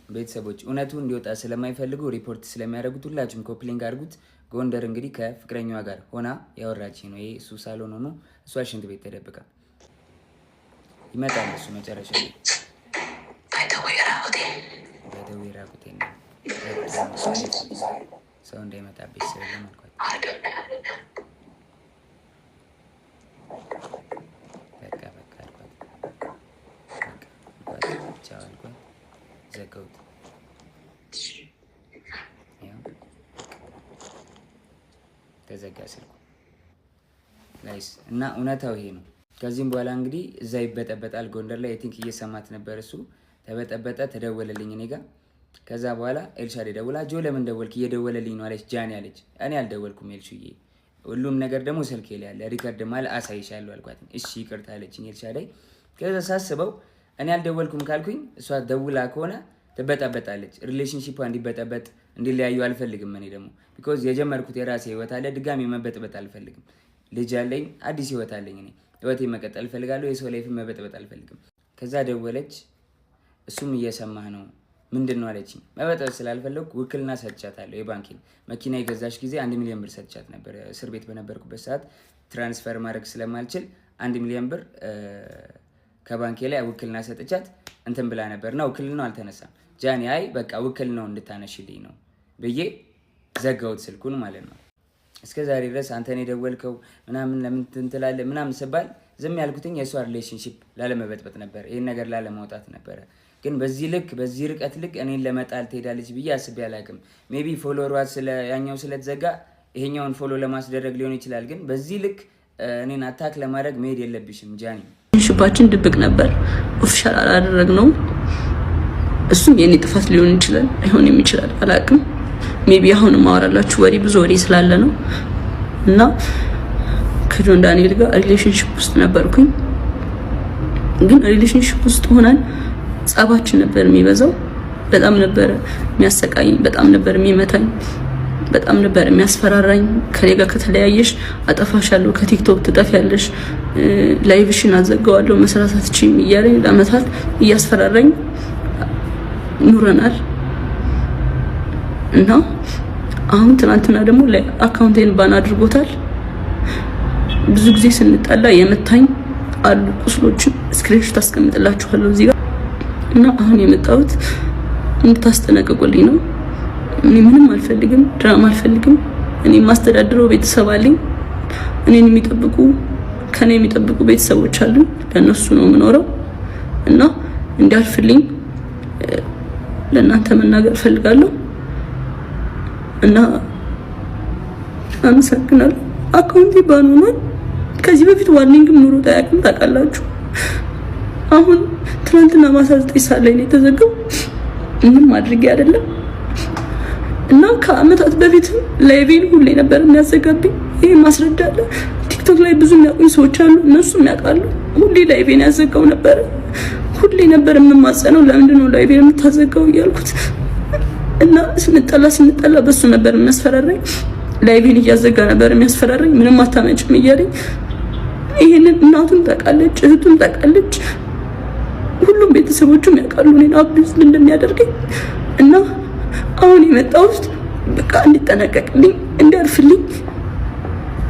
ቤተሰቦች እውነቱን እንዲወጣ ስለማይፈልጉ ሪፖርት ስለሚያደርጉት ሁላችሁም ኮፕሊንግ አድርጉት። ጎንደር እንግዲህ ከፍቅረኛዋ ጋር ሆና ያወራች ነው። ይሄ እሱ ሳሎን ሆኖ እሷ ሽንት ቤት ተደብቃ ይመጣል። እሱ መጨረሻ ላይ በደዌራ ቁቴን ሰው እንዳይመጣብሽ ስለለም አልኳት። በቃ አልኳት። ቻው አልኳት። ዘጋሁት። ተዘጋ ስልኩ ጋይስ። እና እውነታው ይሄ ነው። ከዚህም በኋላ እንግዲህ እዛ ይበጠበጣል ጎንደር ላይ። አይ ቲንክ እየሰማት ነበር እሱ። ተበጠበጠ፣ ተደወለልኝ እኔ ጋር። ከዛ በኋላ ኤልሻዴ ደውላ ጆ ለምን ደወልክ? እየደወለልኝ ነው አለች። ጃኒ አለች። እኔ አልደወልኩም ኤልሹዬ፣ ሁሉም ነገር ደግሞ ስልኬ ላይ ያለ ሪከርድ ማለት አሳይሻለሁ አልኳት። እሺ ይቅርታ አለችኝ ኤልሻዴ። ከዛ ሳስበው እኔ አልደወልኩም ካልኩኝ እሷ ደውላ ከሆነ ትበጠበጣለች። ሪሌሽንሺፑ እንዲበጠበጥ እንዲለያዩ አልፈልግም። እኔ ደግሞ ቢኮዝ የጀመርኩት የራሴ ህይወት አለ፣ ድጋሚ መበጥበጥ አልፈልግም። ልጅ አለኝ፣ አዲስ ህይወት አለኝ። እኔ ህይወቴን መቀጠል እፈልጋለሁ። የሰው ላይፍ መበጥበጥ አልፈልግም። ከዛ ደወለች። እሱም እየሰማህ ነው ምንድን ነው አለችኝ። መበጥበጥ ስላልፈለግኩ ውክልና ሰጥቻታለሁ። የባንኬን መኪና የገዛች ጊዜ 1 ሚሊዮን ብር ሰጥቻት ነበር። እስር ቤት በነበርኩበት ሰዓት ትራንስፈር ማድረግ ስለማልችል 1 ሚሊዮን ብር ከባንኬ ላይ ውክልና ሰጥቻት እንትን ብላ ነበርና ውክልናው አልተነሳም። ጃኒ አይ በቃ ውክልናው እንድታነሽልኝ ነው ብዬ ዘጋሁት ስልኩን ማለት ነው። እስከ ዛሬ ድረስ አንተን የደወልከው ምናምን ለምን ትንትላለህ ምናምን ስባል ዝም ያልኩትኝ የእሷ ሪሌሽንሺፕ ላለመበጥበጥ ነበር፣ ይሄን ነገር ላለማውጣት ነበረ። ግን በዚህ ልክ በዚህ ርቀት ልክ እኔን ለመጣል ትሄዳለች ብዬ አስቤ አላውቅም። ሜቢ ፎሎወሯ ያኛው ስለተዘጋ ይሄኛውን ፎሎ ለማስደረግ ሊሆን ይችላል። ግን በዚህ ልክ እኔን አታክ ለማድረግ መሄድ የለብሽም ጃኒ። ሽባችን ድብቅ ነበር፣ ኦፊሻል አላደረግነውም። እሱም የኔ ጥፋት ሊሆን ይችላል አይሆንም ይችላል አላውቅም። ሜቢ አሁን ማወራላችሁ ወሬ ብዙ ወሬ ስላለ ነው። እና ከጆን ዳንኤል ጋር ሪሌሽንሺፕ ውስጥ ነበርኩኝ። ግን ሪሌሽንሺፕ ውስጥ ሆነን ጸባችን ነበር የሚበዛው። በጣም ነበር የሚያሰቃኝ፣ በጣም ነበር የሚመታኝ፣ በጣም ነበር የሚያስፈራራኝ። ከኔ ጋር ከተለያየሽ አጠፋሻለሁ፣ ከቲክቶክ ትጠፊያለሽ፣ ላይቭሽን አዘጋዋለሁ፣ መስራት አትችይም እያለኝ ለአመታት እያስፈራራኝ ኑረናል። እና አሁን ትናንትና ደግሞ አካውንቴን ባን አድርጎታል። ብዙ ጊዜ ስንጣላ የመታኝ አሉ ቁስሎችን ስክሪንሾት አስቀምጥላችኋለሁ እዚህ ጋር። እና አሁን የመጣሁት እንድታስጠነቅቁልኝ ነው። እኔ ምንም አልፈልግም፣ ድራማ አልፈልግም። እኔ ማስተዳድረው ቤተሰብ አለኝ። እኔን የሚጠብቁ ከኔ የሚጠብቁ ቤተሰቦች አሉ። ለነሱ ነው የምኖረው። እና እንዲያልፍልኝ ለእናንተ መናገር ፈልጋለሁ። እና አመሰግናለሁ። አካውንቴ ባን ሆኗል። ከዚህ በፊት ዋርኒንግም ኑሮ ታያቅም ታውቃላችሁ። አሁን ትናንትና ማታ 9 ሰዓት ላይ ነው የተዘጋው። ምንም አድርጌ አይደለም። እና ከአመታት በፊት ላይቬን ሁሌ ነበር የሚያዘጋብኝ። ይሄ ማስረጃ አለ። ቲክቶክ ላይ ብዙ የሚያውቁኝ ሰዎች አሉ፣ እነሱም ያውቃሉ። ሁሌ ላይቬን ያዘጋው ነበር። ሁሌ ነበር የምማጸነው፣ ለምንድን ነው ላይቬን የምታዘጋው እያልኩት። እና ስንጠላ በሱ ነበር የሚያስፈራራኝ። ላይቬን እያዘጋ ነበር የሚያስፈራራኝ። ምንም አታመጭም እያለኝ። ይሄንን እናቱም ታውቃለች፣ እህቱም ታውቃለች፣ ሁሉም ቤተሰቦቹም ያውቃሉ እኔን አብዩዝ እንደሚያደርገኝ። እና አሁን የመጣሁት በቃ እንዲጠነቀቅልኝ፣ እንዲያርፍልኝ፣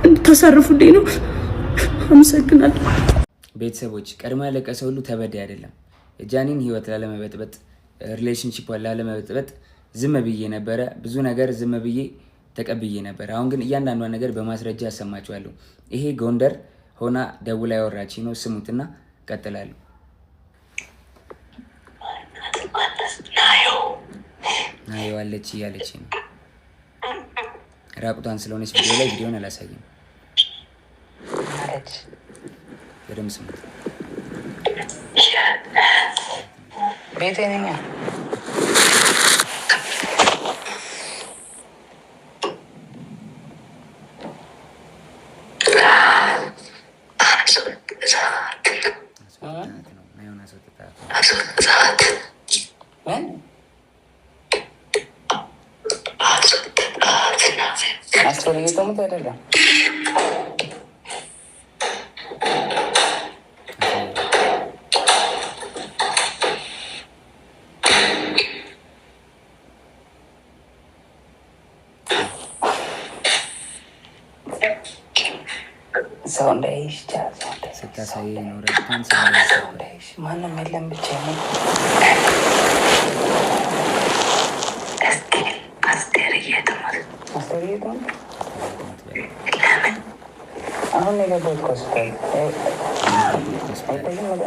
እንድታሳርፉልኝ ነው። አመሰግናለሁ። ቤተሰቦች ቀድሞ ያለቀሰ ሁሉ ተበዳይ አይደለም። የጃኒን ህይወት ላለመበጥበጥ፣ ሪሌሽንሺፕ ላለመበጥበጥ ዝም ብዬ ነበረ። ብዙ ነገር ዝም ብዬ ተቀብዬ ነበር። አሁን ግን እያንዳንዷን ነገር በማስረጃ ያሰማችኋለሁ። ይሄ ጎንደር ሆና ደውላ ያወራች ነው። ስሙትና ቀጥላለሁ። ናዮ አለች እያለች ነው። ራቁቷን ስለሆነች ቪዲዮ ላይ ቪዲዮን አላሳይም። በደምብ ስሙት። ቤቴ ነኝ። ሰው እንዳይሽ ስታሳይ ኖረ ማንም የለም ብቻ ነው። አስቴር የት ነው? ለምን አሁን የገባሁት ሆስፒታል አይቆይም ወደ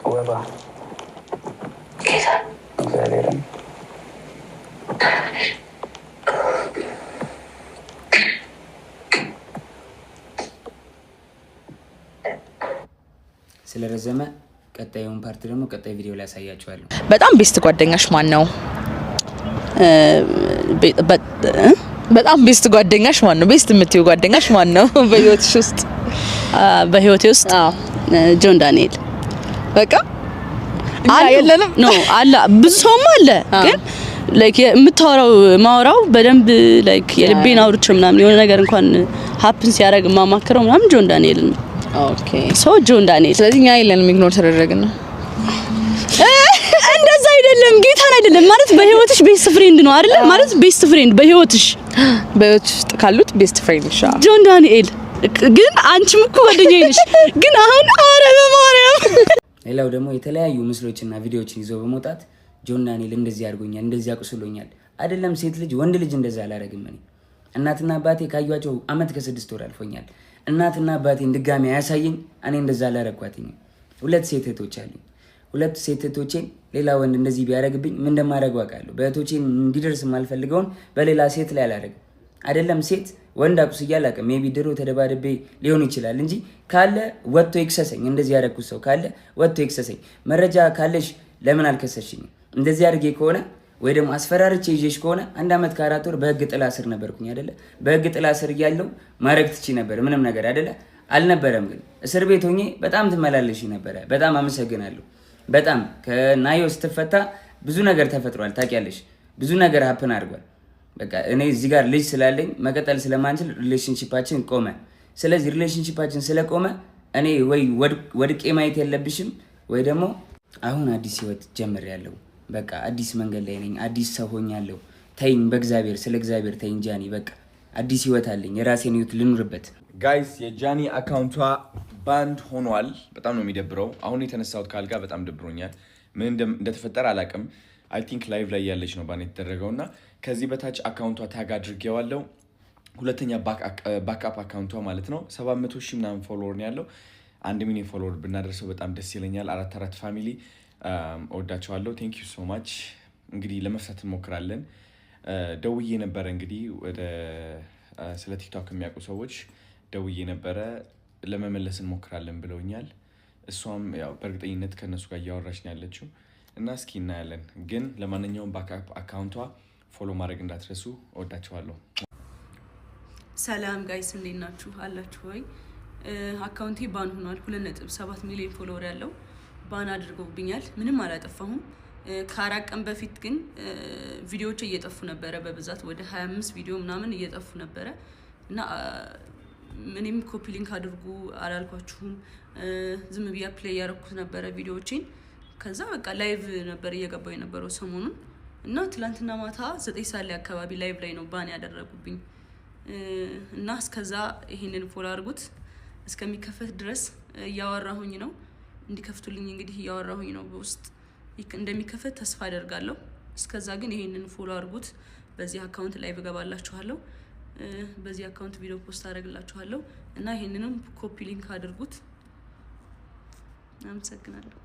ወባ እግዚአብሔርን ስለረዘመ ቀጣዩን ፓርት ደግሞ ቀጣይ ቪዲዮ ላይ ያሳያችኋለሁ። በጣም ቤስት ጓደኛሽ ማን ነው? በጣም ቤስት ጓደኛሽ ማን ነው? ቤስት የምትይው ጓደኛሽ ማን ነው በህይወትሽ ውስጥ? በህይወቴ ውስጥ ጆን ዳንኤል። በቃ የለንም ኖ አለ ብዙ ሰውም አለ ግን ላይክ ማውራው በደንብ ላይክ የልቤን አውርቼ ምናምን የሆነ ነገር እንኳን ሀፕን ሲያደርግ ማማከረው ምናምን ጆን ዳንኤል ነው። ኦኬ ሶ ጆን ዳንኤል። ስለዚህ እኛ የለንም ኢግኖር ተደረግን ነው። እንደዛ አይደለም ጌታን አይደለም ማለት በህይወትሽ ቤስት ፍሬንድ ነው አይደል? ማለት ቤስት ፍሬንድ በህይወትሽ ውስጥ ካሉት ቤስት ፍሬንድ ጆን ዳንኤል። ግን አንቺም እኮ ጓደኛዬ ነሽ። ግን አሁን አረ በማርያም ሌላው ደግሞ የተለያዩ ምስሎችና ቪዲዮዎችን ይዞ በመውጣት ጆን ዳንኤል እንደዚህ አድርጎኛል፣ እንደዚህ አቁስሎኛል። አይደለም ሴት ልጅ ወንድ ልጅ እንደዛ አላረግም። እኔ እናትና አባቴ ካዩዋቸው አመት ከ6 ወር አልፎኛል። እናትና አባቴን ድጋሚ አያሳየኝ። እኔ እንደዛ አላረኳትኝ። 2 ሴት እህቶች አሉኝ። 2 ሴት እህቶቼን ሌላ ወንድ እንደዚህ ቢያረግብኝ ምን እንደማደርገው አውቃለሁ። በእህቶቼን እንዲደርስ የማልፈልገውን በሌላ ሴት ላይ አላረግም። አይደለም ሴት ወንድ አቁስዬ አላውቅም። ሜቢ ድሮ ተደባድቤ ሊሆን ይችላል እንጂ ካለ ወጥቶ ይክሰሰኝ። እንደዚህ ያደረኩት ሰው ካለ ወጥቶ ይክሰሰኝ። መረጃ ካለሽ ለምን አልከሰሽኝ? እንደዚህ አድርጌ ከሆነ ወይ ደግሞ አስፈራርቼ ይዤሽ ከሆነ 1 አመት ከ4 ወር በህግ ጥላ ስር ነበርኩኝ አይደለ? በህግ ጥላ ስር እያለሁ ማድረግ ትቺ ነበር ምንም ነገር አይደለ? አልነበረም። ግን እስር ቤት ሆኜ በጣም ትመላለሽ ነበረ። በጣም አመሰግናለሁ። በጣም ከናዮ ስትፈታ ብዙ ነገር ተፈጥሯል። ታውቂያለሽ፣ ብዙ ነገር ሀፕን አድርጓል። በቃ እኔ እዚህ ጋር ልጅ ስላለኝ መቀጠል ስለማንችል ሪሌሽንሺፓችን ቆመ። ስለዚህ ሪሌሽንሺፓችን ስለቆመ እኔ ወይ ወድቄ ማየት የለብሽም ወይ ደግሞ አሁን አዲስ ህይወት ጀምሬያለሁ። በቃ አዲስ መንገድ ላይ ነኝ። አዲስ ሰው ሆኛለሁ። ተይኝ፣ በእግዚአብሔር ስለ እግዚአብሔር ተይኝ ጃኒ። በቃ አዲስ ህይወት አለኝ። የራሴን ህይወት ልኑርበት። ጋይስ የጃኒ አካውንቷ ባንድ ሆኗል። በጣም ነው የሚደብረው። አሁን የተነሳሁት ካልጋ በጣም ደብሮኛል። ምን እንደተፈጠረ አላውቅም። አይ ቲንክ ላይቭ ላይ ያለች ነው ባን የተደረገውና ከዚህ በታች አካውንቷ ታግ አድርጌዋለሁ። ሁለተኛ ባክአፕ አካውንቷ ማለት ነው 700,000 ምናምን ፎሎወር ነው ያለው። 1 ሚሊዮን ፎሎወር ብናደርሰው በጣም ደስ ይለኛል። 4 ፋሚሊ እወዳቸዋለሁ። ቴንክ ዩ ሶ ማች። እንግዲህ ለመፍታት እንሞክራለን። ደውዬ ነበረ እንግዲህ ወደ ስለ ቲክቶክ የሚያውቁ ሰዎች ደውዬ ነበረ ለመመለስ እንሞክራለን ብለውኛል። እሷም ያው በእርግጠኝነት ከነሱ ጋር እያወራች ነው ያለችው እና እስኪ እናያለን። ግን ለማንኛውም ባክአፕ አካውንቷ ፎሎ ማድረግ እንዳትረሱ። እወዳቸዋለሁ። ሰላም ጋይስ እንዴት ናችሁ? አላችሁ ወይ? አካውንቴ ባን ሆኗል። 2.7 ሚሊዮን ፎሎወር ያለው ባን አድርገውብኛል። ምንም አላጠፋሁም። ከ4 ቀን በፊት ግን ቪዲዮዎች እየጠፉ ነበረ። በብዛት ወደ 25 ቪዲዮ ምናምን እየጠፉ ነበረ እና ምንም ኮፒ ሊንክ አድርጉ አላልኳችሁም። ዝም ብያ ፕሌይ ያደረኩት ነበረ ቪዲዮዎችን። ከዛ በቃ ላይቭ ነበር እየገባው የነበረው ሰሞኑን እና ትላንትና ማታ 9 ሰዓት ላይ አካባቢ ላይቭ ላይ ነው ባን ያደረጉብኝ እና እስከዛ ይሄንን ፎሎ አድርጉት። እስከሚከፈት ድረስ እያወራሁኝ ነው። እንዲከፍቱልኝ እንግዲህ እያወራሁኝ ነው። በውስጥ እንደሚከፈት ተስፋ አደርጋለሁ። እስከዛ ግን ይሄንን ፎሎ አድርጉት። በዚህ አካውንት ላይ በገባላችኋለሁ። በዚህ አካውንት ቪዲዮ ፖስት አደርግላችኋለሁ እና ይሄንንም ኮፒ ሊንክ አድርጉት። አመሰግናለሁ።